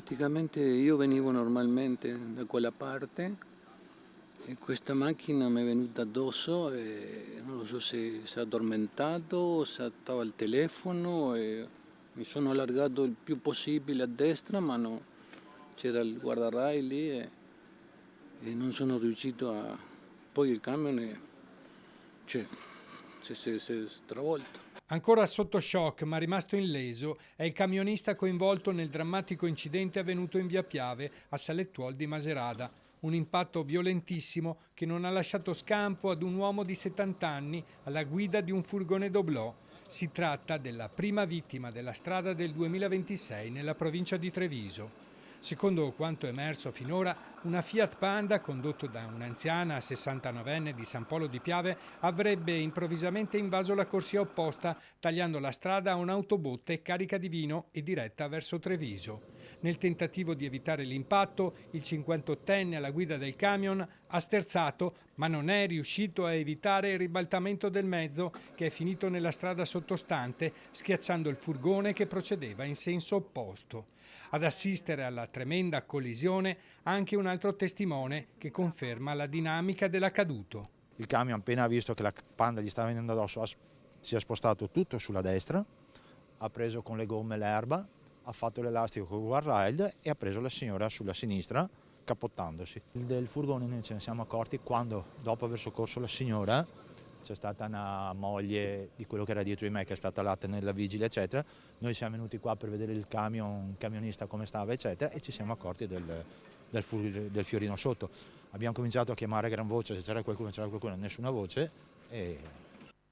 praticamente io venivo normalmente da quella parte e questa macchina mi è venuta addosso e non lo so se si è addormentato o se stava al telefono e mi sono allargato il più possibile a destra ma no, c'era il guardarai lì e non sono riuscito a... Poi il camion cioè, si è stravolto. Ancora sotto shock ma rimasto illeso è il camionista coinvolto nel drammatico incidente avvenuto in via Piave a Salettuol di Maserata. Un impatto violentissimo che non ha lasciato scampo ad un uomo di 70 anni alla guida di un furgone doblò. Si tratta della prima vittima della strada del 2026 nella provincia di Treviso. Secondo quanto emerso finora, una Fiat Panda, condotto da un'anziana 69enne di San Polo di Piave, avrebbe improvvisamente invaso la corsia opposta, tagliando la strada a un'autobotte carica di vino e diretta verso Treviso. Nel tentativo di evitare l'impatto, il 58enne alla guida del camion ha sterzato, ma non è riuscito a evitare il ribaltamento del mezzo, che è finito nella strada sottostante, schiacciando il furgone che procedeva in senso opposto. Ad assistere alla tremenda collisione anche un altro testimone che conferma la dinamica dell'accaduto. Il camion, appena visto che la Panda gli stava venendo addosso, si è spostato tutto sulla destra, ha preso con le gomme l'erba, ha fatto l'elastico con il guardrail e ha preso la signora sulla sinistra capottandosi. Del furgone noi ce ne siamo accorti quando, dopo aver soccorso la signora, c'è stata una moglie di quello che era dietro di me che è stata là nella vigile eccetera, noi siamo venuti qua per vedere il camionista come stava eccetera e ci siamo accorti del fiorino sotto. Abbiamo cominciato a chiamare a gran voce se c'era qualcuno, nessuna voce e...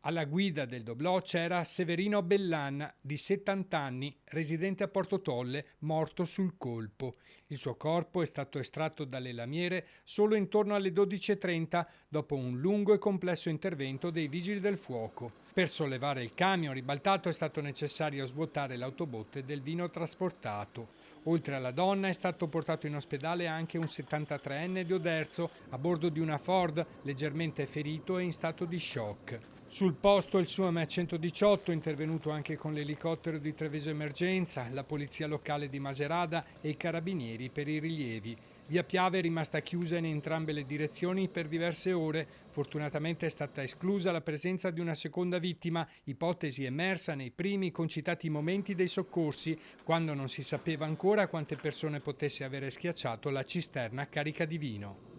Alla guida del doblò c'era Severino Bellan, di 70 anni, residente a Porto Tolle, morto sul colpo. Il suo corpo è stato estratto dalle lamiere solo intorno alle 12:30 dopo un lungo e complesso intervento dei vigili del fuoco. Per sollevare il camion ribaltato è stato necessario svuotare l'autobotte del vino trasportato. Oltre alla donna è stato portato in ospedale anche un 73enne di Oderzo a bordo di una Ford, leggermente ferito e in stato di shock. Sul posto il SUAM 118 è intervenuto anche con l'elicottero di Treviso Emergenza, la polizia locale di Maserata e i carabinieri per i rilievi. Via Piave è rimasta chiusa in entrambe le direzioni per diverse ore. Fortunatamente è stata esclusa la presenza di una seconda vittima, ipotesi emersa nei primi concitati momenti dei soccorsi, quando non si sapeva ancora quante persone potesse avere schiacciato la cisterna carica di vino.